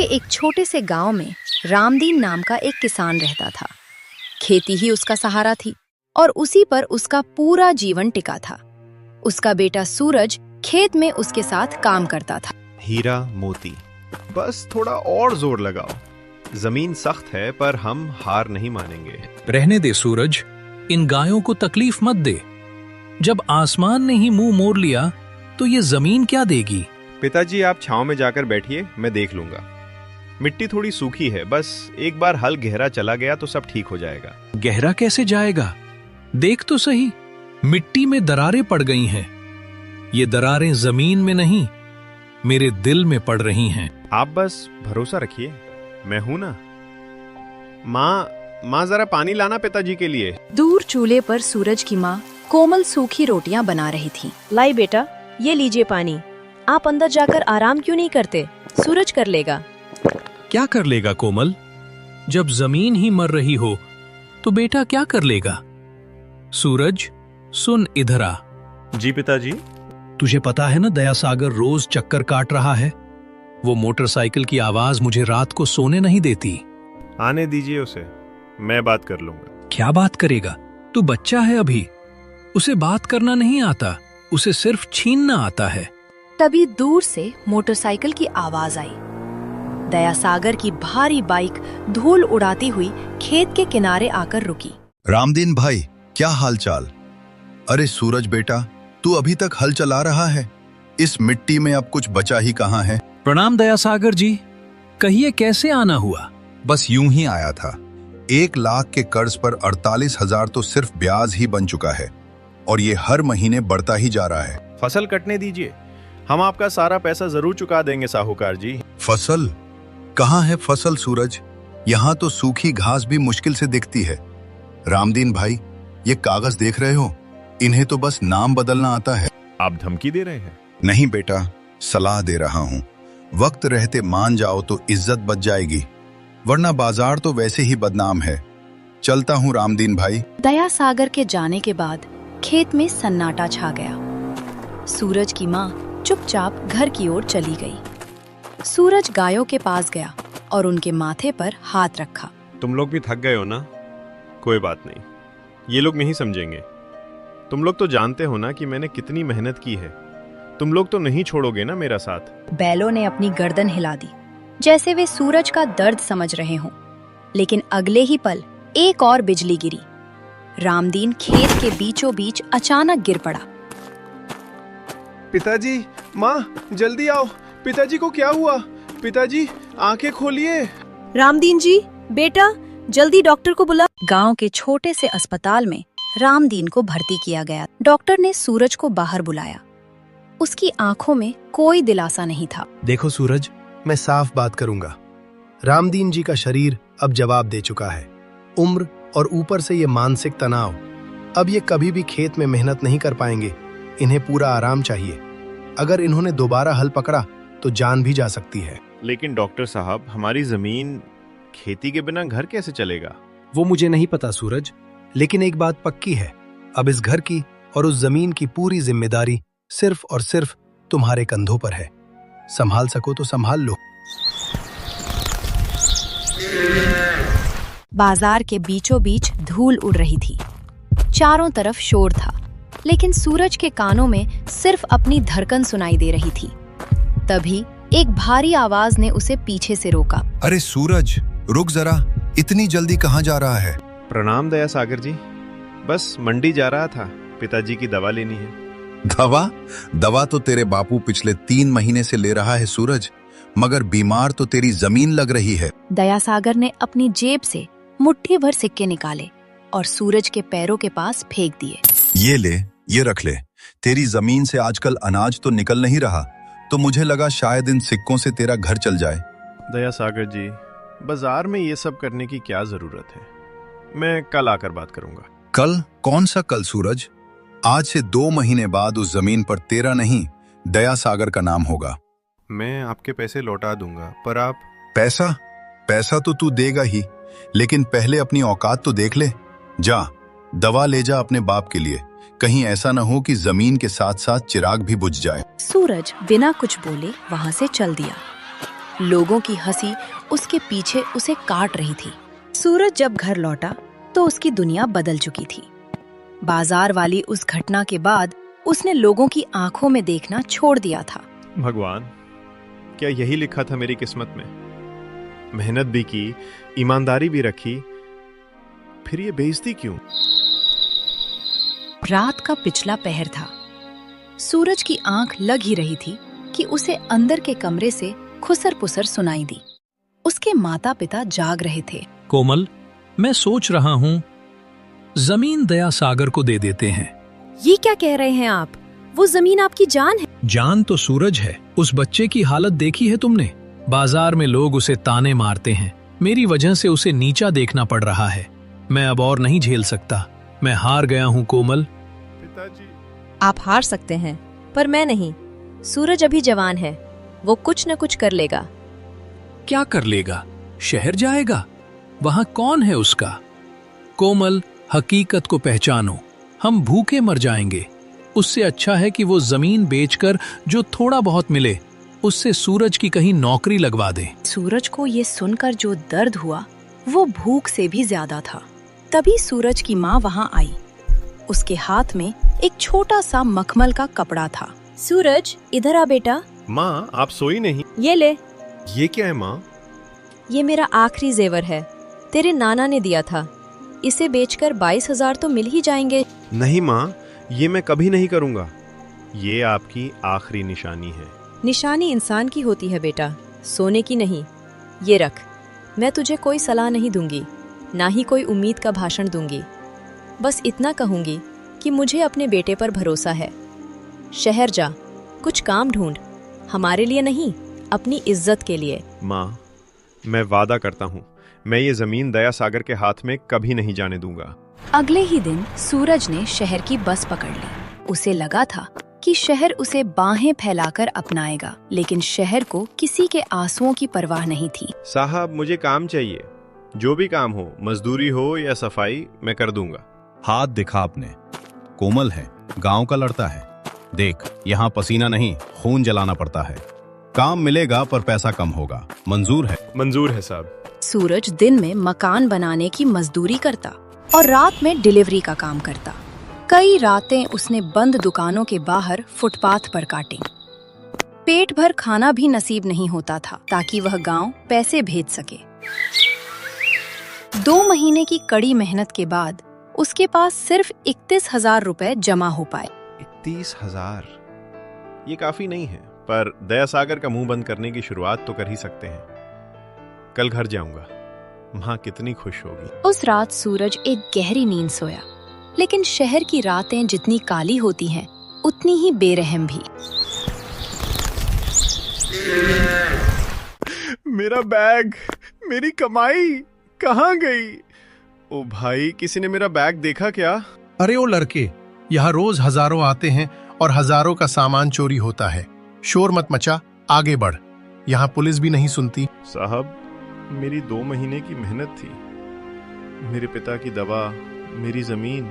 एक छोटे से गांव में रामदीन नाम का एक किसान रहता था। खेती ही उसका सहारा थी और उसी पर उसका पूरा जीवन टिका था। उसका बेटा सूरज खेत में उसके साथ काम करता था। हीरा मोती, बस थोड़ा और जोर लगाओ। जमीन सख्त है पर हम हार नहीं मानेंगे। रहने दे सूरज, इन गायों को तकलीफ मत दे। जब आसमान ने ही मुंह मोड़ लिया तो ये जमीन क्या देगी। पिताजी आप छांव में जाकर बैठिए, मैं देख लूंगा। मिट्टी थोड़ी सूखी है, बस एक बार हल गहरा चला गया तो सब ठीक हो जाएगा। गहरा कैसे जाएगा? देख तो सही, मिट्टी में दरारें पड़ गई हैं। ये दरारें जमीन में नहीं, मेरे दिल में पड़ रही हैं। आप बस भरोसा रखिए, मैं हूं ना। माँ जरा पानी लाना पिताजी के लिए। दूर चूल्हे पर सूरज की माँ कोमल सूखी रोटियां बना रही थी। लाई बेटा, ये लीजिए पानी। आप अंदर जाकर आराम क्यों नहीं करते? सूरज कर लेगा। क्या कर लेगा कोमल? जब जमीन ही मर रही हो तो बेटा क्या कर लेगा? सूरज सुन, इधर आ। जी पिताजी। तुझे पता है ना, दया सागर रोज चक्कर काट रहा है। वो मोटरसाइकिल की आवाज मुझे रात को सोने नहीं देती। आने दीजिए उसे, मैं बात कर लूंगा। क्या बात करेगा? तू बच्चा है अभी, उसे बात करना नहीं आता, उसे सिर्फ छीनना आता है। तभी दूर से मोटरसाइकिल की आवाज आई। दया सागर की भारी बाइक धूल उड़ाती हुई खेत के किनारे आकर रुकी। रामदीन भाई, क्या हालचाल? अरे सूरज बेटा, तू अभी तक हल चला रहा है? इस मिट्टी में अब कुछ बचा ही कहाँ है? प्रणाम दया सागर जी, कहिए कैसे आना हुआ? बस यूं ही आया था। 1 लाख के कर्ज पर 48,000 तो सिर्फ ब्याज ही बन चुका है और ये हर महीने बढ़ता ही जा रहा है। फसल कटने दीजिए, हम आपका सारा पैसा जरूर चुका देंगे साहूकार जी। फसल? कहाँ है फसल सूरज? यहाँ तो सूखी घास भी मुश्किल से दिखती है। रामदीन भाई, ये कागज देख रहे हो? इन्हें तो बस नाम बदलना आता है। आप धमकी दे रहे हैं? नहीं बेटा, सलाह दे रहा हूँ। वक्त रहते मान जाओ तो इज्जत बच जाएगी, वरना बाजार तो वैसे ही बदनाम है। चलता हूँ रामदीन भाई। दया सागर के जाने के बाद खेत में सन्नाटा छा गया। सूरज की माँ चुपचाप घर की ओर चली गई। सूरज गायों के पास गया और उनके माथे पर हाथ रखा। तुम लोग भी थक गए हो ना? कोई बात नहीं, ये लोग नहीं समझेंगे। तुम लोग तो जानते हो ना कि मैंने कितनी मेहनत की है। तुम लोग तो नहीं छोड़ोगे ना मेरा साथ? बैलों ने अपनी गर्दन हिला दी, जैसे वे सूरज का दर्द समझ रहे हों। लेकिन अगले ही पल एक और बिजली गिरी। रामदीन खेत के बीचों बीच अचानक गिर पड़ा। पिताजी, माँ जल्दी आओ, पिताजी को क्या हुआ? पिताजी आंखें खोलिए। रामदीन जी, बेटा जल्दी डॉक्टर को बुला। गांव के छोटे से अस्पताल में रामदीन को भर्ती किया गया। डॉक्टर ने सूरज को बाहर बुलाया। उसकी आंखों में कोई दिलासा नहीं था। देखो सूरज, मैं साफ बात करूंगा। रामदीन जी का शरीर अब जवाब दे चुका है। उम्र और ऊपर से ये मानसिक तनाव, अब ये कभी भी खेत में मेहनत नहीं कर पाएंगे। इन्हें पूरा आराम चाहिए। अगर इन्होंने दोबारा हल पकड़ा तो जान भी जा सकती है। लेकिन डॉक्टर साहब, हमारी जमीन, खेती के बिना घर कैसे चलेगा? वो मुझे नहीं पता सूरज, लेकिन एक बात पक्की है, अब इस घर की और उस जमीन की पूरी जिम्मेदारी सिर्फ और सिर्फ तुम्हारे कंधों पर है। संभाल सको तो संभाल लो। बाजार के बीचों बीच धूल उड़ रही थी। चारों तरफ शोर था, लेकिन सूरज के कानों में सिर्फ अपनी धड़कन सुनाई दे रही थी। तभी एक भारी आवाज ने उसे पीछे से रोका। अरे सूरज, रुक जरा, इतनी जल्दी कहाँ जा रहा है? प्रणाम दया सागर जी, बस मंडी जा रहा था, पिताजी की दवा लेनी है। दवा तो तेरे बापू पिछले 3 महीने से ले रहा है सूरज, मगर बीमार तो तेरी जमीन लग रही है। दया सागर ने अपनी जेब से मुट्ठी भर सिक्के निकाले और सूरज के पैरों के पास फेंक दिए। ये ले, ये रख ले। तेरी जमीन से आजकल अनाज तो निकल नहीं रहा, तो मुझे लगा शायद इन सिक्कों से तेरा घर चल जाए। दया सागर जी, बाजार में ये सब करने की क्या जरूरत है? मैं कल आकर बात करूंगा। कल? कौन सा कल सूरज? आज से 2 महीने बाद उस जमीन पर तेरा नहीं, दया सागर का नाम होगा। मैं आपके पैसे लौटा दूंगा, पर आप... पैसा तो तू देगा ही, लेकिन पहले अपनी औकात तो देख ले। जा, दवा ले जा अपने बाप के लिए। कहीं ऐसा न हो कि जमीन के साथ साथ चिराग भी बुझ जाए। सूरज बिना कुछ बोले वहां से चल दिया। लोगों की हंसी उसके पीछे उसे काट रही थी। सूरज जब घर लौटा तो उसकी दुनिया बदल चुकी थी। बाजार वाली उस घटना के बाद उसने लोगों की आंखों में देखना छोड़ दिया था। भगवान, क्या यही लिखा था मेरी किस्मत में? मेहनत भी की, ईमानदारी भी रखी, फिर ये बेइज्जती क्यों? रात का पिछला पहर था। सूरज की आंख लग ही रही थी कि उसे अंदर के कमरे से खुसर पुसर सुनाई दी। उसके माता पिता जाग रहे थे। कोमल, मैं सोच रहा हूँ जमीन दया सागर को दे देते हैं। ये क्या कह रहे हैं आप? वो जमीन आपकी जान है। जान तो सूरज है। उस बच्चे की हालत देखी है तुमने? बाजार में लोग उसे ताने मारते हैं। मेरी वजह से उसे नीचा देखना पड़ रहा है। मैं अब और नहीं झेल सकता। मैं हार गया हूँ कोमल। पिताजी। आप हार सकते हैं, पर मैं नहीं। सूरज अभी जवान है, वो कुछ न कुछ कर लेगा। क्या कर लेगा? शहर जाएगा? वहां कौन है उसका? कोमल, हकीकत को पहचानो। हम भूखे मर जाएंगे। उससे अच्छा है कि वो जमीन बेचकर जो थोड़ा बहुत मिले उससे सूरज की कहीं नौकरी लगवा दे। सूरज को ये सुनकर जो दर्द हुआ वो भूख से भी ज्यादा था। तभी सूरज की माँ वहाँ आई। उसके हाथ में एक छोटा सा मखमल का कपड़ा था। सूरज, इधर आ बेटा। माँ, आप सोई नहीं? ये ले। ये क्या है माँ? ये मेरा आखिरी जेवर है। तेरे नाना ने दिया था। इसे बेचकर 22,000 तो मिल ही जाएंगे। नहीं माँ, ये मैं कभी नहीं करूँगा। ये आपकी आखिरी निशानी है। निशानी इंसान की होती है बेटा, सोने की नहीं। ये रख। मैं तुझे कोई सलाह नहीं दूंगी, ना ही कोई उम्मीद का भाषण दूंगी। बस इतना कहूंगी कि मुझे अपने बेटे पर भरोसा है। शहर जा, कुछ काम ढूंढ। हमारे लिए नहीं, अपनी इज्जत के लिए। माँ, मैं वादा करता हूँ, मैं ये जमीन दया सागर के हाथ में कभी नहीं जाने दूंगा। अगले ही दिन सूरज ने शहर की बस पकड़ ली। उसे लगा था कि शहर उसे बाहें फैलाकर अपनाएगा, लेकिन शहर को किसी के आंसुओं की परवाह नहीं थी। साहब, मुझे काम चाहिए। जो भी काम हो, मजदूरी हो या सफाई, मैं कर दूंगा। हाथ दिखा अपने। कोमल है, गांव का लड़का है। देख, यहाँ पसीना नहीं खून जलाना पड़ता है। काम मिलेगा पर पैसा कम होगा। मंजूर है? मंजूर है साहब। सूरज दिन में मकान बनाने की मजदूरी करता और रात में डिलीवरी का काम करता। कई रातें उसने बंद दुकानों के बाहर फुटपाथ पर काटी। पेट भर खाना भी नसीब नहीं होता था ताकि वह गांव पैसे भेज सके। 2 महीने की कड़ी मेहनत के बाद उसके पास सिर्फ 31,000 रुपए जमा हो पाए। 31,000? ये काफी नहीं है, पर दया सागर का मुंह बंद करने की शुरुआत तो कर ही सकते हैं। कल घर जाऊंगा, माँ कितनी खुश होगी। उस रात सूरज एक गहरी नींद सोया, लेकिन शहर की रातें जितनी काली होती हैं, उतनी ही बेरहम भी। मेरा बैग, मेरी कमाई कहाँ गई? ओ भाई, किसी ने मेरा बैग देखा क्या? अरे ओ लड़के, यहाँ रोज हजारों आते हैं और हजारों का सामान चोरी होता है। शोर मत मचा, आगे बढ़। यहाँ पुलिस भी नहीं सुनती। साहब, मेरी 2 महीने की मेहनत थी। मेरे पिता की दवा, मेरी जमीन,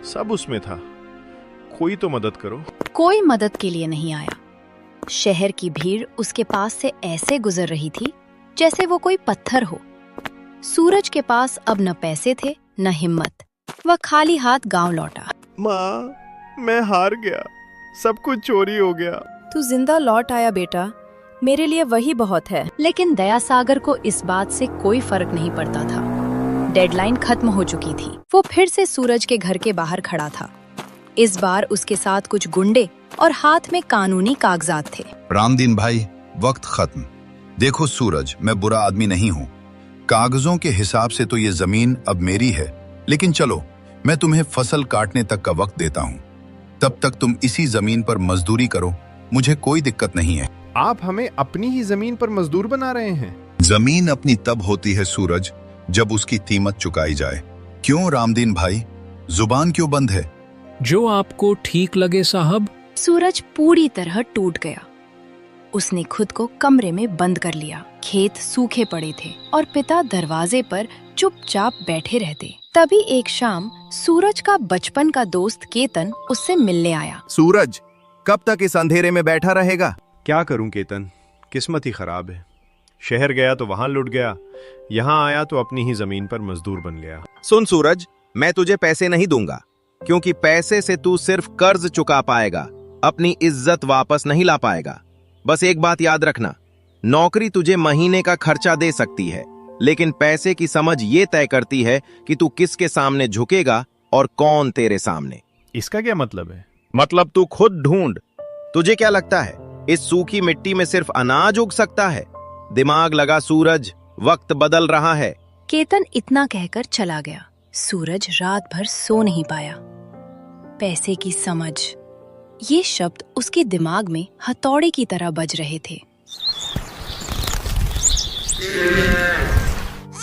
सब उसमें था। कोई तो मदद करो। कोई मदद के लिए नहीं आया। शहर की भीड़ उसके पास से ऐसे गुजर रही थी जैसे वो कोई पत्थर हो। सूरज के पास अब न पैसे थे न हिम्मत। वह खाली हाथ गांव लौटा। माँ, मैं हार गया। सब कुछ चोरी हो गया। तू जिंदा लौट आया बेटा, मेरे लिए वही बहुत है। लेकिन दया सागर को इस बात से कोई फर्क नहीं पड़ता था। डेडलाइन खत्म हो चुकी थी। वो फिर से सूरज के घर के बाहर खड़ा था। इस बार उसके साथ कुछ गुंडे और हाथ में कानूनी कागजात थे। रामदीन भाई, वक्त खत्म। देखो सूरज, मैं बुरा आदमी नहीं हूँ। कागजों के हिसाब से तो ये जमीन अब मेरी है, लेकिन चलो मैं तुम्हें फसल काटने तक का वक्त देता हूँ। तब तक तुम इसी जमीन पर मजदूरी करो, मुझे कोई दिक्कत नहीं है। आप हमें अपनी ही जमीन पर मजदूर बना रहे हैं। जमीन अपनी तब होती है सूरज, जब उसकी कीमत चुकाई जाए। क्यों रामदीन भाई, जुबान क्यों बंद है? जो आपको ठीक लगे साहब। सूरज पूरी तरह टूट गया। उसने खुद को कमरे में बंद कर लिया। खेत सूखे पड़े थे और पिता दरवाजे पर चुपचाप बैठे रहते। तभी एक शाम सूरज का बचपन का दोस्त केतन उससे मिलने आया। सूरज, कब तक इस अंधेरे में बैठा रहेगा? क्या करूं केतन, किस्मत ही खराब है। शहर गया तो वहां लुट गया, यहाँ आया तो अपनी ही जमीन पर मजदूर बन गया। सुन सूरज, मैं तुझे पैसे नहीं दूंगा, क्योंकि पैसे से तू सिर्फ कर्ज चुका पाएगा, अपनी इज्जत वापस नहीं ला पाएगा। बस एक बात याद रखना, नौकरी तुझे महीने का खर्चा दे सकती है, लेकिन पैसे की समझ ये तय करती है कि तू किसके सामने झुकेगा और कौन तेरे सामने। इसका क्या मतलब है? मतलब तू खुद ढूंढ। तुझे क्या लगता है इस सूखी मिट्टी में सिर्फ अनाज उग सकता है? दिमाग लगा सूरज, वक्त बदल रहा है। केतन इतना कहकर चला गया। सूरज रात भर सो नहीं पाया। पैसे की समझ, ये शब्द उसके दिमाग में हथौड़े की तरह बज रहे थे।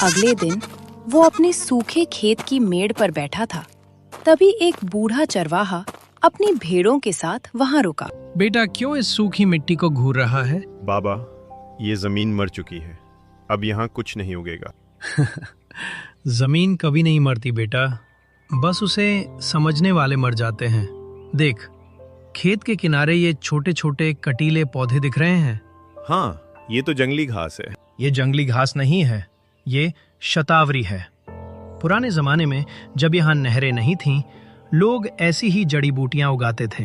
अगले दिन वो अपने सूखे खेत की मेड़ पर बैठा था। तभी एक बूढ़ा चरवाहा अपनी भेड़ों के साथ वहां रुका। बेटा, क्यों इस सूखी मिट्टी को घूर रहा है? बाबा, ये जमीन मर चुकी है, अब यहाँ कुछ नहीं उगेगा। जमीन कभी नहीं मरती बेटा, बस उसे समझने वाले मर जाते हैं। देख, खेत के किनारे ये छोटे छोटे कटीले पौधे दिख रहे हैं। हाँ, ये तो जंगली घास है। ये जंगली घास नहीं है, ये शतावरी है। पुराने जमाने में जब यहाँ नहरें नहीं थीं, लोग ऐसी ही जड़ी बूटियां उगाते थे।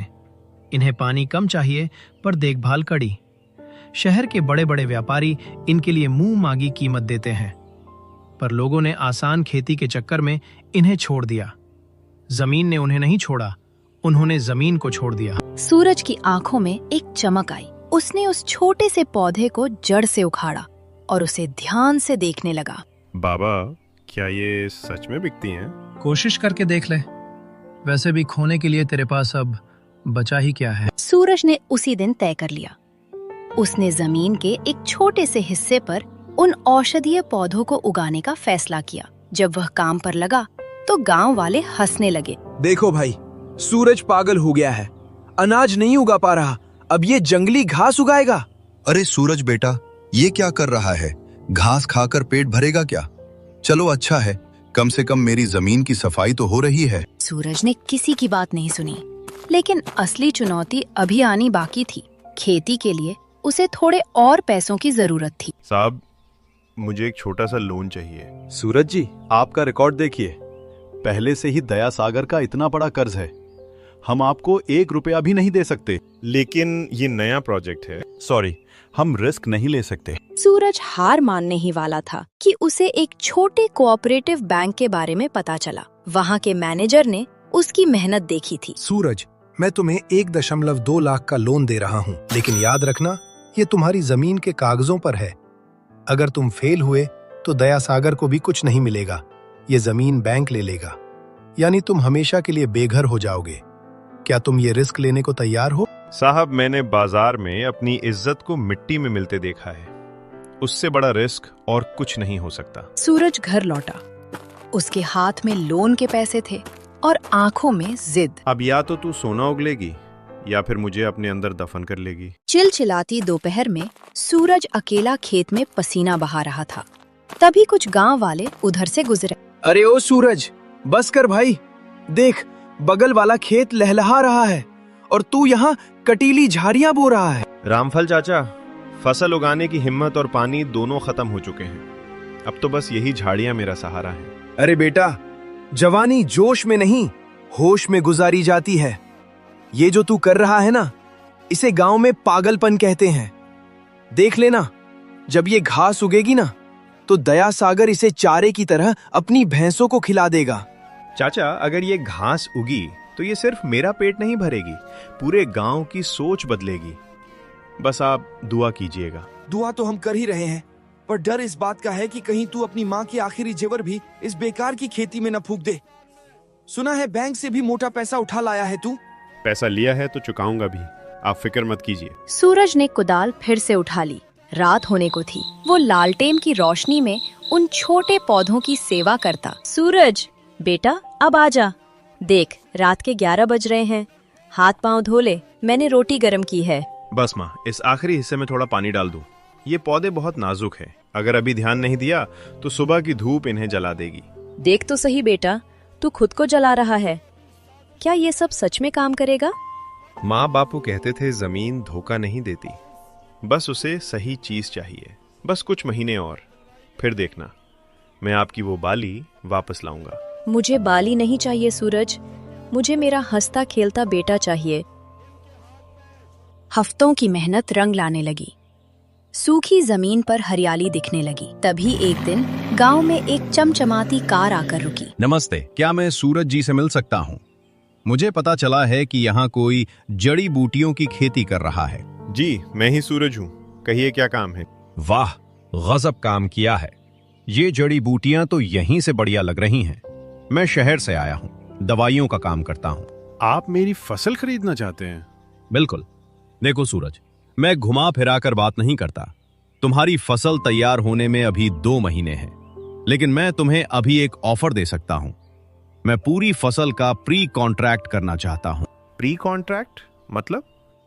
इन्हें पानी कम चाहिए पर देखभाल कड़ी। शहर के बड़े बड़े व्यापारी इनके लिए मुंह मांगी कीमत देते हैं, पर लोगों ने आसान खेती के चक्कर में इन्हें छोड़ दिया। जमीन ने उन्हें नहीं छोड़ा, उन्होंने जमीन को छोड़ दिया। सूरज की आंखों में एक चमक आई। उसने उस छोटे से पौधे को जड़ से उखाड़ा और उसे ध्यान से देखने लगा। बाबा, क्या ये सच में बिकती हैं? कोशिश करके देख ले, वैसे भी खोने के लिए तेरे पास अब बचा ही क्या है। सूरज ने उसी दिन तय कर लिया। उसने जमीन के एक छोटे से हिस्से पर उन औषधीय पौधों को उगाने का फैसला किया। जब वह काम पर लगा तो गांव वाले हंसने लगे। देखो भाई, सूरज पागल हो गया है, अनाज नहीं उगा पा रहा, अब ये जंगली घास उगाएगा। अरे सूरज बेटा, ये क्या कर रहा है? घास खाकर पेट भरेगा क्या? चलो अच्छा है, कम से कम मेरी जमीन की सफाई तो हो रही है। सूरज ने किसी की बात नहीं सुनी, लेकिन असली चुनौती अभी आनी बाकी थी। खेती के लिए उसे थोड़े और पैसों की जरूरत थी। साहब, मुझे एक छोटा सा लोन चाहिए। सूरज जी, आपका रिकॉर्ड देखिए, पहले से ही दया सागर का इतना बड़ा कर्ज है, हम आपको 1 रुपया भी नहीं दे सकते। लेकिन ये नया प्रोजेक्ट है। सॉरी, हम रिस्क नहीं ले सकते। सूरज हार मानने ही वाला था कि उसे एक छोटे कोऑपरेटिव बैंक के बारे में पता चला। वहाँ के मैनेजर ने उसकी मेहनत देखी थी। सूरज, मैं तुम्हें 1.2 लाख का लोन दे रहा हूँ, लेकिन याद रखना, ये तुम्हारी जमीन के कागजों पर है। अगर तुम फेल हुए तो दया सागर को भी कुछ नहीं मिलेगा, ये जमीन बैंक ले लेगा, यानी तुम हमेशा के लिए बेघर हो जाओगे। क्या तुम ये रिस्क लेने को तैयार हो? साहब, मैंने बाजार में अपनी इज्जत को मिट्टी में मिलते देखा है, उससे बड़ा रिस्क और कुछ नहीं हो सकता। सूरज घर लौटा। उसके हाथ में लोन के पैसे थे और आंखों में जिद। अब या तो तू सोना उगलेगी या फिर मुझे अपने अंदर दफन कर लेगी। चिलचिलाती दोपहर में सूरज अकेला खेत में पसीना बहा रहा था। तभी कुछ गांव वाले उधर से गुजरे। अरे ओ सूरज, बस कर भाई, देख बगल वाला खेत लहलहा रहा है और तू यहाँ कटीली झाड़ियां बो रहा है। रामफल चाचा, फसल उगाने की हिम्मत और पानी दोनों खत्म हो चुके हैं। अब तो बस यही झाड़ियां मेरा सहारा है। अरे बेटा, जवानी जोश में नहीं, होश में गुजारी जाती है। ये जो तू कर रहा है ना, इसे गांव में पागलपन कहते हैं। देख लेना, जब ये घास उगेगी ना, तो दया सागर इसे चारे की तरह अपनी भैंसों को खिला देगा। चाचा, अगर ये घास उगी तो ये सिर्फ मेरा पेट नहीं भरेगी, पूरे गांव की सोच बदलेगी। बस आप दुआ कीजिएगा। दुआ तो हम कर ही रहे हैं, पर डर इस बात का है कि कहीं तू अपनी माँ की आखिरी जेवर भी इस बेकार की खेती में न फूंक दे। सुना है बैंक से भी मोटा पैसा उठा लाया है तू। पैसा लिया है तो चुकाऊंगा भी, आप फिक्र मत कीजिए। सूरज ने कुदाल फिर से उठा ली। रात होने को थी। वो लालटेन की रोशनी में उन छोटे पौधों की सेवा करता। सूरज बेटा, अब आजा। देख, रात के 11 बज रहे हैं, हाथ पांव धो ले, मैंने रोटी गरम की है। बस माँ, इस आखिरी हिस्से में थोड़ा पानी डाल दूं। ये पौधे बहुत नाजुक हैं, अगर अभी ध्यान नहीं दिया तो सुबह की धूप इन्हें जला देगी। देख तो सही बेटा, तू खुद को जला रहा है। क्या ये सब सच में काम करेगा? माँ बापू कहते थे जमीन धोखा नहीं देती, बस उसे सही चीज चाहिए। बस कुछ महीने और, फिर देखना मैं आपकी वो बाली वापस लाऊंगा। मुझे बाली नहीं चाहिए सूरज, मुझे मेरा हंसता खेलता बेटा चाहिए। हफ्तों की मेहनत रंग लाने लगी। सूखी जमीन पर हरियाली दिखने लगी। तभी एक दिन गांव में एक चमचमाती कार आकर रुकी। नमस्ते, क्या मैं सूरज जी से मिल सकता हूँ? मुझे पता चला है कि यहाँ कोई जड़ी बूटियों की खेती कर रहा है। जी, मैं ही सूरज हूँ, कहिए क्या काम है? वाह, गजब काम किया है। ये जड़ी बूटियां तो यहीं से बढ़िया लग रही हैं। मैं शहर से आया हूँ, दवाइयों का काम करता हूँ। आप मेरी फसल खरीदना चाहते हैं? बिल्कुल। देखो सूरज, मैं घुमा फिरा कर बात नहीं करता। तुम्हारी फसल तैयार होने में अभी 2 महीने हैं, लेकिन मैं तुम्हें अभी एक ऑफर दे सकता हूं। मैं पूरी फसल का प्री कॉन्ट्रैक्ट करना चाहता हूं। प्री कॉन्ट्रैक्ट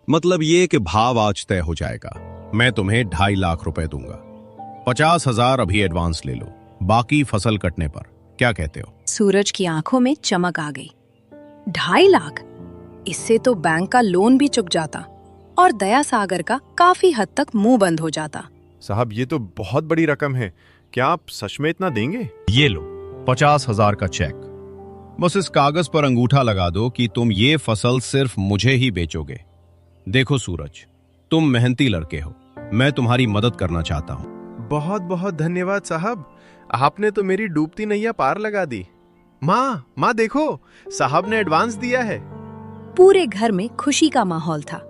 मतलब ये कि भाव आज तय हो जाएगा। मैं तुम्हें 2.5 लाख रुपए दूंगा। 50,000 अभी एडवांस ले लो, बाकी फसल कटने पर। क्या कहते हो? सूरज की आंखों में चमक आ गई। 2.5 लाख? इससे तो बैंक का लोन भी चुक जाता और दया सागर का काफी हद तक मुंह बंद हो जाता। साहब, ये तो बहुत बड़ी रकम है, क्या आप सच में इतना देंगे? ये लो 50,000 का चेक। बस इस कागज पर अंगूठा लगा दो कि तुम ये फसल सिर्फ मुझे ही बेचोगे। देखो सूरज, तुम मेहनती लड़के हो, मैं तुम्हारी मदद करना चाहता हूँ। बहुत बहुत धन्यवाद साहब, आपने तो मेरी डूबती नैया पार लगा दी। माँ देखो, साहब ने एडवांस दिया है। पूरे घर में खुशी का माहौल था।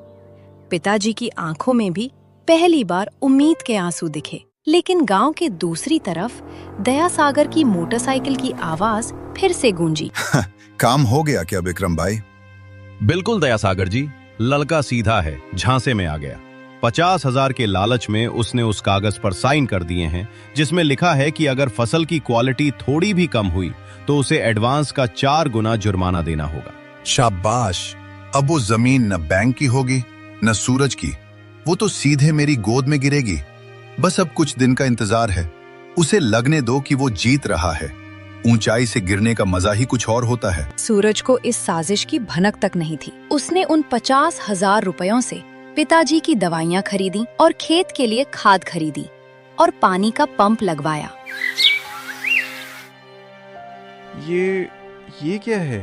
पिताजी की आंखों में भी पहली बार उम्मीद के आंसू दिखे। लेकिन गांव के दूसरी तरफ दया सागर की मोटरसाइकिल की आवाज फिर से गूंजी। काम हो गया क्या विक्रम भाई? बिल्कुल दया सागर जी, लड़का सीधा है, झांसे में आ गया। 50,000 के लालच में उसने उस कागज पर साइन कर दिए हैं, जिसमें लिखा है कि अगर फसल की क्वालिटी थोड़ी भी कम हुई तो उसे एडवांस का 4 गुना जुर्माना देना होगा। शाबाश! अब वो जमीन न बैंक की होगी न सूरज की, वो तो सीधे मेरी गोद में गिरेगी। बस अब कुछ दिन का इंतजार है। उसे लगने दो कि वो जीत रहा है। ऊंचाई से गिरने का मजा ही कुछ और होता है। सूरज को इस साजिश की भनक तक नहीं थी। उसने उन 50,000 रुपयों से पिताजी की दवाइयाँ खरीदी और खेत के लिए खाद खरीदी और पानी का पंप लगवाया। ये क्या है?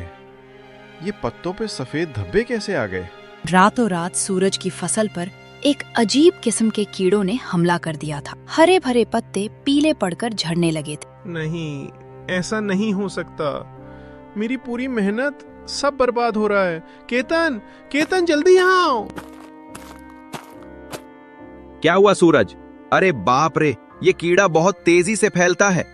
ये पत्तों पे सफेद धब्बे कैसे आ गए? रातों रात सूरज की फसल पर एक अजीब किस्म के कीड़ों ने हमला कर दिया था। हरे भरे पत्ते पीले पड़कर झड़ने लगे थे। नहीं, ऐसा नहीं हो सकता। मेरी पूरी मेहनत सब बर्बाद हो रहा है। केतन जल्दी यहाँ आओ। क्या हुआ सूरज? अरे बाप रे, ये कीड़ा बहुत तेजी से फैलता है।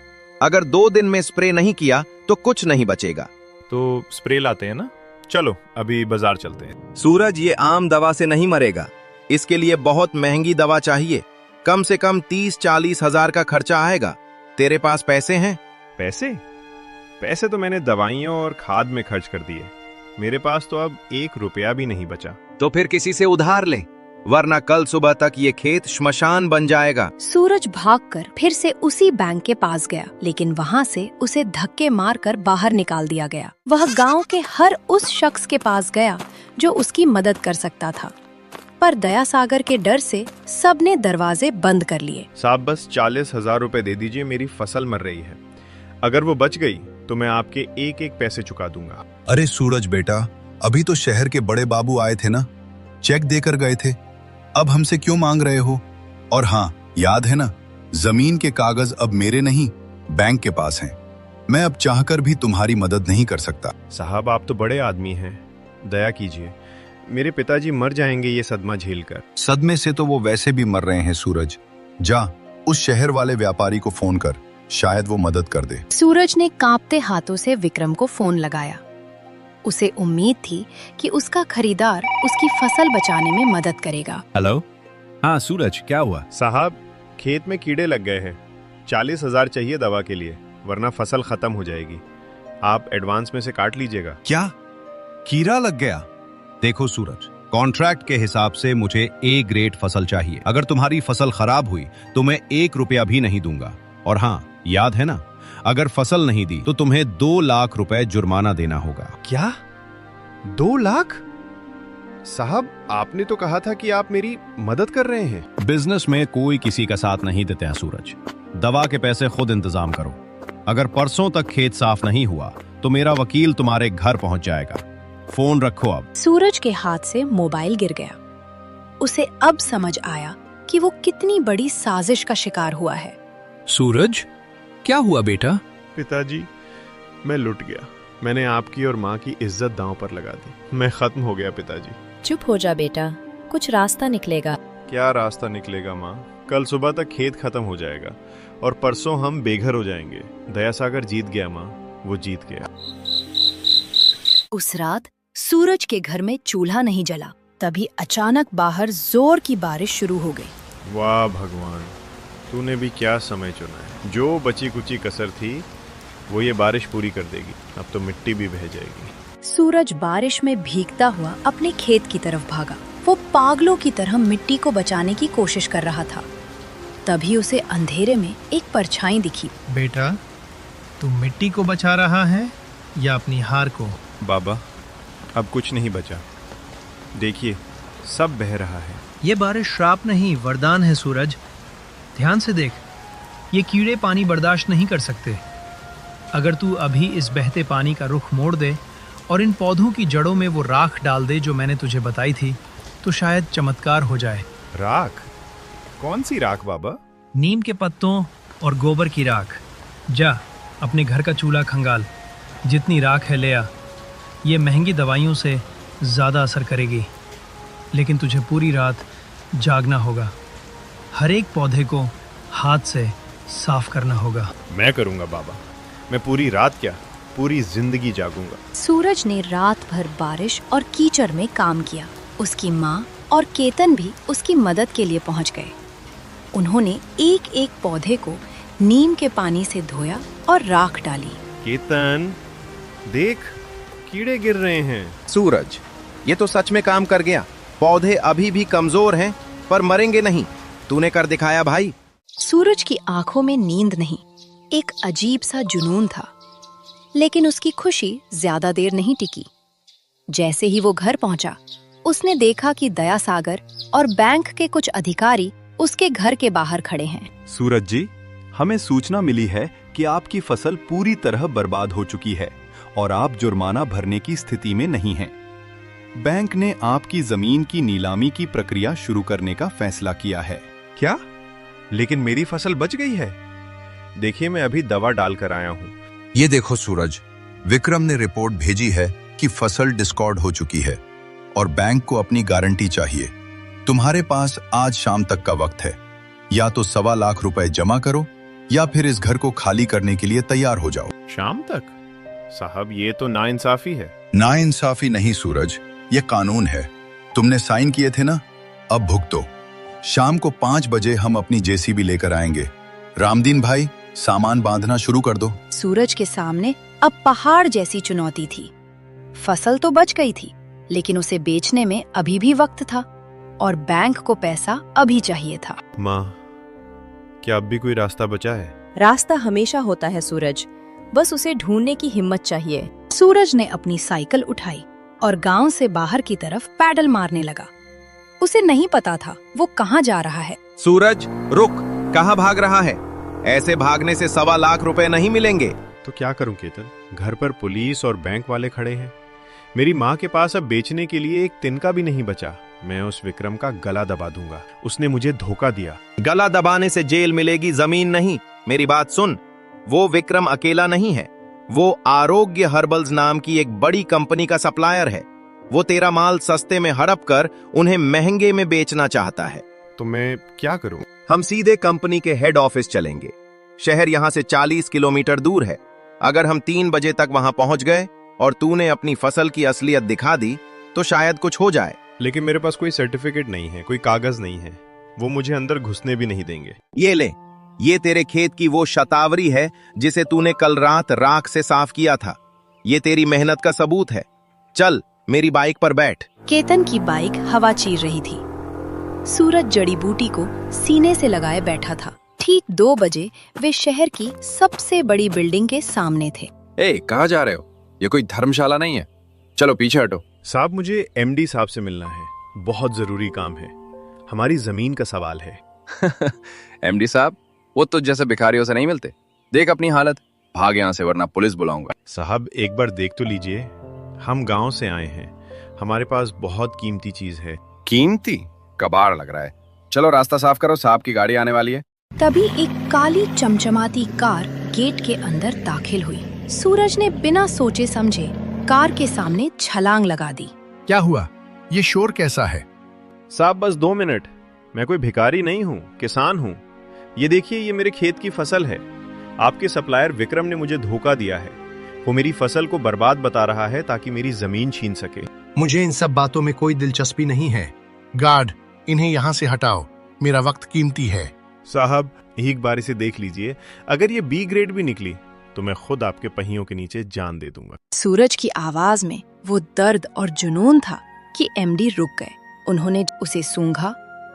अगर 2 दिन में स्प्रे नहीं किया तो कुछ नहीं बचेगा। तो स्प्रे लाते हैं ना? चलो अभी बाजार चलते हैं। सूरज, ये आम दवा से नहीं मरेगा। इसके लिए बहुत महंगी दवा चाहिए। कम से कम 30-40 हजार का खर्चा आएगा। तेरे पास पैसे हैं? पैसे तो मैंने दवाइयों और खाद में खर्च कर दिए। मेरे पास तो अब 1 रुपया भी नहीं बचा। तो फिर किसी से उधार ले, वरना कल सुबह तक ये खेत श्मशान बन जाएगा। सूरज भागकर फिर से उसी बैंक के पास गया, लेकिन वहाँ से उसे धक्के मारकर बाहर निकाल दिया गया। वह गांव के हर उस शख्स के पास गया जो उसकी मदद कर सकता था, पर दया सागर के डर से सबने दरवाजे बंद कर लिए। साहब, बस 40,000 रुपए दे दीजिए, मेरी फसल मर रही है। अगर वो बच गई तो मैं आपके एक पैसे चुका दूंगा। अरे सूरज बेटा, अभी तो शहर के बड़े बाबू आए थे ना, चेक देकर गए थे। अब हमसे क्यों मांग रहे हो? और हाँ, याद है ना, जमीन के कागज अब मेरे नहीं, बैंक के पास हैं। मैं अब चाहकर भी तुम्हारी मदद नहीं कर सकता। साहब, आप तो बड़े आदमी हैं, दया कीजिए। मेरे पिताजी मर जाएंगे ये सदमा झेलकर। सदमे से तो वो वैसे भी मर रहे हैं सूरज। जा, उस शहर वाले व्यापारी को फोन कर, शायद वो मदद कर दे। सूरज ने कांपते हाथों से विक्रम को फोन लगाया। उसे उम्मीद थी कि उसका खरीदार उसकी फसल बचाने में मदद करेगा। हेलो, हाँ सूरज, क्या हुआ? साहब, खेत में कीड़े लग गए हैं। 40,000 चाहिए दवा के लिए, वरना फसल खत्म हो जाएगी। आप एडवांस में से काट लीजिएगा। क्या कीड़ा लग गया? देखो सूरज, कॉन्ट्रैक्ट के हिसाब से मुझे A ग्रेड फसल चाहिए। अगर तुम्हारी फसल खराब हुई तो मैं 1 रुपया भी नहीं दूंगा। और हाँ, याद है ना, अगर फसल नहीं दी तो तुम्हें 2 लाख रुपए जुर्माना देना होगा। क्या? 2 लाख? साहब, आपने तो कहा था कि आप मेरी मदद कर रहे हैं। बिजनेस में कोई किसी का साथ नहीं देते हैं सूरज। दवा के पैसे खुद इंतजाम करो। अगर परसों तक खेत साफ नहीं हुआ तो मेरा वकील तुम्हारे घर पहुंच जाएगा। फोन रखो अब। सूरज के हाथ से मोबाइल गिर गया। उसे अब समझ आया कि वो कितनी बड़ी साजिश का शिकार हुआ है। सूरज, क्या हुआ बेटा? पिताजी, मैं लुट गया। मैंने आपकी और माँ की इज्जत दांव पर लगा दी। मैं खत्म हो गया पिताजी। चुप हो जा बेटा, कुछ रास्ता निकलेगा। क्या रास्ता निकलेगा माँ? कल सुबह तक खेत खत्म हो जाएगा और परसों हम बेघर हो जाएंगे। दयासागर जीत गया माँ, वो जीत गया। उस रात सूरज के घर में चूल्हा नहीं जला। तभी अचानक बाहर जोर की बारिश शुरू हो गई। वाह भगवान, तूने भी क्या समय चुना है। जो बची कुची कसर थी वो ये बारिश पूरी कर देगी। अब तो मिट्टी भी बह जाएगी। सूरज बारिश में भीगता हुआ अपने खेत की तरफ भागा। वो पागलों की तरह मिट्टी को बचाने की कोशिश कर रहा था। तभी उसे अंधेरे में एक परछाई दिखी। बेटा, तू मिट्टी को बचा रहा है या अपनी हार को? बाबा, अब कुछ नहीं बचा। देखिए, सब बह रहा है। ये बारिश श्राप नहीं, वरदान है सूरज। ध्यान से देख, ये कीड़े पानी बर्दाश्त नहीं कर सकते। अगर तू अभी इस बहते पानी का रुख मोड़ दे और इन पौधों की जड़ों में वो राख डाल दे जो मैंने तुझे बताई थी, तो शायद चमत्कार हो जाए। राख? कौन सी राख बाबा? नीम के पत्तों और गोबर की राख। जा, अपने घर का चूल्हा खंगाल। जितनी राख है ले आ। ये महंगी दवाइयों से ज़्यादा असर करेगी, लेकिन तुझे पूरी रात जागना होगा। हर एक पौधे को हाथ से साफ करना होगा। मैं करूँगा बाबा। मैं पूरी रात क्या, पूरी जिंदगी जागूंगा। सूरज ने रात भर बारिश और कीचड़ में काम किया। उसकी माँ और केतन भी उसकी मदद के लिए पहुंच गए। उन्होंने एक एक पौधे को नीम के पानी से धोया और राख डाली। केतन, देख, कीड़े गिर रहे हैं। सूरज, ये तो सच में काम कर गया। पौधे अभी भी कमजोर हैं पर मरेंगे नहीं। तूने कर दिखाया भाई। सूरज की आंखों में नींद नहीं, एक अजीब सा जुनून था। लेकिन उसकी खुशी ज्यादा देर नहीं टिकी। जैसे ही वो घर पहुंचा, उसने देखा कि दयासागर और बैंक के कुछ अधिकारी उसके घर के बाहर खड़े हैं। सूरज जी, हमें सूचना मिली है कि आपकी फसल पूरी तरह बर्बाद हो चुकी है और आप जुर्माना भरने की स्थिति में नहीं हैं। बैंक ने आपकी जमीन की नीलामी की प्रक्रिया शुरू करने का फैसला किया है। क्या? लेकिन मेरी फसल बच गई है। देखिए, मैं अभी दवा डालकर आया हूँ। ये देखो सूरज, विक्रम ने रिपोर्ट भेजी है कि फसल डिस्कॉर्ड हो चुकी है और बैंक को अपनी गारंटी चाहिए। तुम्हारे पास आज शाम तक का वक्त है। या तो 1.25 लाख रुपए जमा करो या फिर इस घर को खाली करने के लिए तैयार हो जाओ। शाम तक? साहब, ये तो नाइंसाफी है। नाइंसाफी नहीं सूरज, ये कानून है। तुमने साइन किए थे ना, अब भुगतो। शाम को 5 बजे हम अपनी जेसीबी लेकर आएंगे। रामदीन भाई, सामान बांधना शुरू कर दो। सूरज के सामने अब पहाड़ जैसी चुनौती थी। फसल तो बच गई थी, लेकिन उसे बेचने में अभी भी वक्त था और बैंक को पैसा अभी चाहिए था। माँ, क्या अब भी कोई रास्ता बचा है? रास्ता हमेशा होता है सूरज, बस उसे ढूंढने की हिम्मत चाहिए। सूरज ने अपनी साइकिल उठाई और गांव से बाहर की तरफ पैडल मारने लगा। उसे नहीं पता था वो कहाँ जा रहा है। सूरज, रुक, कहाँ भाग रहा है? ऐसे भागने से 1.25 लाख रुपए नहीं मिलेंगे। तो क्या करूं केतन? घर पर पुलिस और बैंक वाले खड़े हैं। मेरी माँ के पास अब बेचने के लिए एक तिनका भी नहीं बचा। मैं उस विक्रम का गला दबा दूंगा। उसने मुझे धोखा दिया। गला दबाने से जेल मिलेगी, जमीन नहीं। मेरी बात सुन, वो विक्रम अकेला नहीं है। वो आरोग्य हर्बल्स नाम की एक बड़ी कंपनी का सप्लायर है। वो तेरा माल सस्ते में हड़प कर उन्हें महंगे में बेचना चाहता है। तो मैं क्या करूं? हम सीधे कंपनी के हेड ऑफिस चलेंगे। शहर यहां से 40 किलोमीटर दूर है। अगर हम 3 बजे तक वहां पहुंच गए और तूने अपनी फसल की असलियत दिखा दी तो शायद कुछ हो जाए। लेकिन मेरे पास कोई सर्टिफिकेट नहीं है, कोई कागज नहीं है। वो मुझे अंदर घुसने भी नहीं देंगे। ये ले, ये तेरे खेत की वो शतावरी है जिसे तूने कल रात राख से साफ किया था। ये तेरी मेहनत का सबूत है। चल, मेरी बाइक पर बैठ। केतन की बाइक हवा चीर रही थी। सूरज जड़ी बूटी को सीने से लगाए बैठा था। ठीक 2 बजे वे शहर की सबसे बड़ी बिल्डिंग के सामने थे। कहाँ जा रहे हो? ये कोई धर्मशाला नहीं है। चलो पीछे हटो। साहब, मुझे एमडी साहब से मिलना है, बहुत जरूरी काम है। हमारी जमीन का सवाल है। एमडी साहब, वो तो जैसे भिखारियों से नहीं मिलते। देख अपनी हालत, भाग यहाँ से वरना पुलिस बुलाऊंगा। साहब, एक बार देख तो लीजिए। हम गांव से आए हैं, हमारे पास बहुत कीमती चीज है। कीमती? कबाड़ लग रहा है। चलो रास्ता साफ करो, साहब की गाड़ी आने वाली है। तभी एक काली चमचमाती कार गेट के अंदर दाखिल हुई। सूरज ने बिना सोचे समझे कार के सामने छलांग लगा दी। क्या हुआ? ये शोर कैसा है? साहब, बस 2 मिनट। मैं कोई भिखारी नहीं हूँ, किसान हूँ। ये देखिए, ये मेरे खेत की फसल है। आपके सप्लायर विक्रम ने मुझे धोखा दिया है। वो मेरी फसल को बर्बाद बता रहा है ताकि मेरी जमीन छीन सके। मुझे इन सब बातों में कोई दिलचस्पी नहीं है। गार्ड, इन्हें यहाँ से हटाओ, मेरा वक्त कीमती है। साहब, एक बार इसे देख लीजिए। अगर ये बी ग्रेड भी निकली तो मैं खुद आपके पहियों के नीचे जान दे दूंगा। सूरज की आवाज में वो दर्द और जुनून था कि एमडी रुक गए। उन्होंने उसे सूंघा,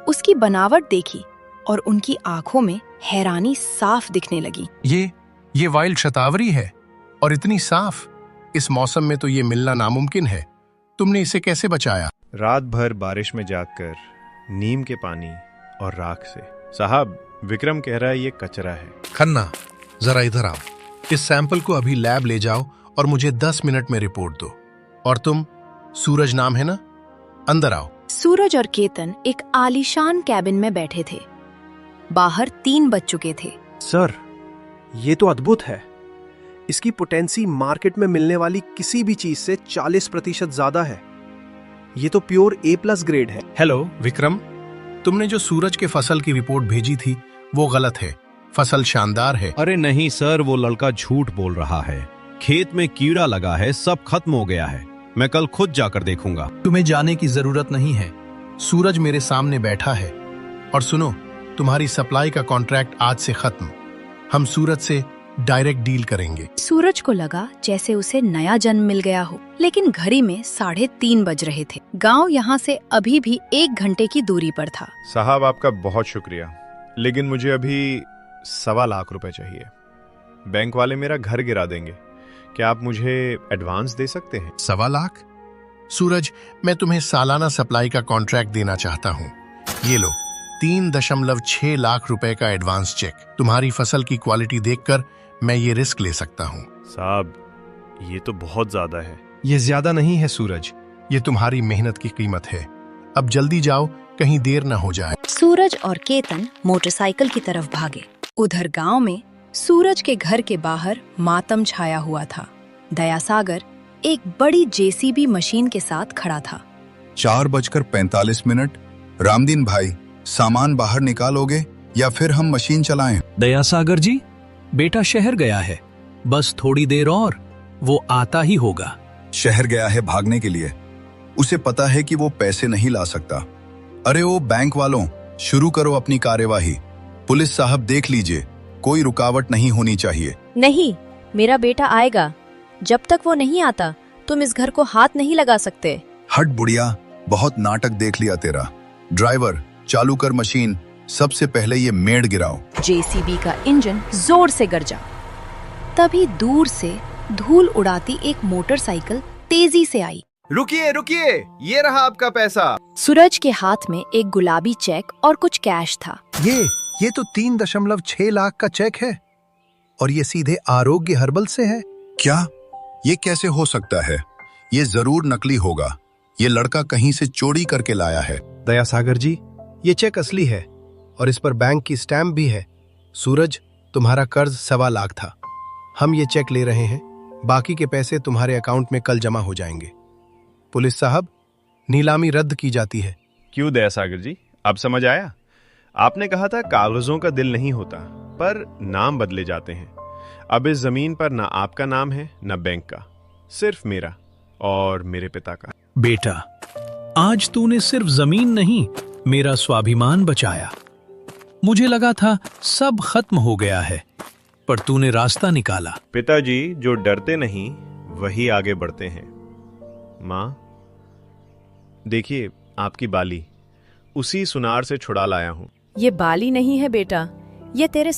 उसकी बनावट देखी और उनकी आंखों में हैरानी साफ दिखने लगी। ये वाइल्ड शतावरी है और इतनी साफ। इस मौसम में तो ये मिलना नामुमकिन है। तुमने इसे कैसे बचाया? रात भर बारिश में जागकर, नीम के पानी और राख से। साहब, विक्रम कह रहा है ये कचरा है। खन्ना, जरा इधर आओ। इस सैंपल को अभी लैब ले जाओ और मुझे 10 मिनट में रिपोर्ट दो। और तुम, सूरज नाम है ना? अंदर आओ। सूरज और केतन एक आलीशान कैबिन में बैठे थे। बाहर 3 बज चुके थे। सर, ये तो अद्भुत है। इसकी पोटेंसी मार्केट में मिलने वाली किसी भी चीज से 40% ज्यादा है। ये तो प्योर A+ ग्रेड है। हेलो विक्रम, तुमने जो सूरज के फसल की रिपोर्ट भेजी थी वो गलत है। फसल शानदार है। अरे नहीं सर, वो लड़का झूठ बोल रहा है। खेत में कीड़ा लगा है, सब खत्म हो गया है। मैं कल खुद जाकर देखूंगा। तुम्हें जाने की जरूरत नहीं है। सूरज मेरे सामने बैठा है। और सुनो, तुम्हारी सप्लाई का कॉन्ट्रैक्ट आज से खत्म। हम सूरज से डायरेक्ट डील करेंगे। सूरज को लगा जैसे उसे नया जन्म मिल गया हो, लेकिन घड़ी में 3:30 बज रहे थे। गांव यहाँ से अभी भी 1 घंटे की दूरी पर था। साहब, आपका बहुत शुक्रिया, लेकिन मुझे अभी 1.25 लाख रुपए चाहिए। बैंक वाले मेरा घर गिरा देंगे। क्या आप मुझे एडवांस दे सकते हैं? 1.25 लाख? सूरज, मैं तुम्हें सालाना सप्लाई का कॉन्ट्रैक्ट देना चाहता हूँ। ये लो, 3.6 लाख रुपए का एडवांस चेक। तुम्हारी फसल की क्वालिटी देखकर मैं ये रिस्क ले सकता हूँ। साहब, ये तो बहुत ज्यादा है। ये ज्यादा नहीं है सूरज, ये तुम्हारी मेहनत की कीमत है। अब जल्दी जाओ, कहीं देर न हो जाए। सूरज और केतन मोटरसाइकिल की तरफ भागे। उधर गांव में सूरज के घर के बाहर मातम छाया हुआ था। दयासागर एक बड़ी जेसीबी मशीन के साथ खड़ा था। 4:45। रामदीन भाई, सामान बाहर निकालोगे या फिर हम मशीन चलाएं? दयासागर जी, बेटा शहर गया है, बस थोड़ी देर और वो आता ही होगा। शहर गया है भागने के लिए? उसे पता है कि वो पैसे नहीं ला सकता। अरे ओ बैंक वालों, शुरू करो अपनी कार्यवाही। पुलिस साहब देख लीजिए, कोई रुकावट नहीं होनी चाहिए। नहीं, मेरा बेटा आएगा। जब तक वो नहीं आता तुम इस घर को हाथ नहीं लगा सकते। हट बुढ़िया, बहुत नाटक देख लिया तेरा। ड्राइवर, चालू कर मशीन। सबसे पहले ये मेड़ गिराओ। जेसीबी का इंजन जोर से गरजा। तभी दूर से धूल उड़ाती एक मोटरसाइकिल तेजी से आई। रुकिए रुकिए, ये रहा आपका पैसा। सूरज के हाथ में एक गुलाबी चेक और कुछ कैश था। ये तो 3.6 लाख का चेक है और ये सीधे आरोग्य हर्बल से है। क्या? ये कैसे हो सकता है? ये जरूर नकली होगा। ये लड़का कहीं से चोरी करके लाया है। दयासागर जी, ये चेक असली है और इस पर बैंक की स्टैम्प भी है। सूरज, तुम्हारा कर्ज 1.25 लाख था। हम ये चेक ले रहे हैं। बाकी के पैसे तुम्हारे अकाउंट में कल जमा हो जाएंगे। पुलिस साहब, नीलामी रद्द की जाती है। क्यों दयासागर जी, अब समझ आया? आपने कहा था कागजों का दिल नहीं होता, पर नाम बदले जाते हैं। अब इस जमीन पर ना आपका नाम है ना बैंक का, सिर्फ मेरा और मेरे पिता का। बेटा, आज तूने सिर्फ जमीन नहीं, मेरा स्वाभिमान बचाया। मुझे लगा था सब खत्म हो गया है, पर तूने रास्ता निकाला। पिताजी, जो डरते नहीं वही आगे बढ़ते हैं। माँ, देखिए आपकी बाली, उसी सुनार से छुड़ा लाया हूँ। ये बाली नहीं है बेटा, ये तेरे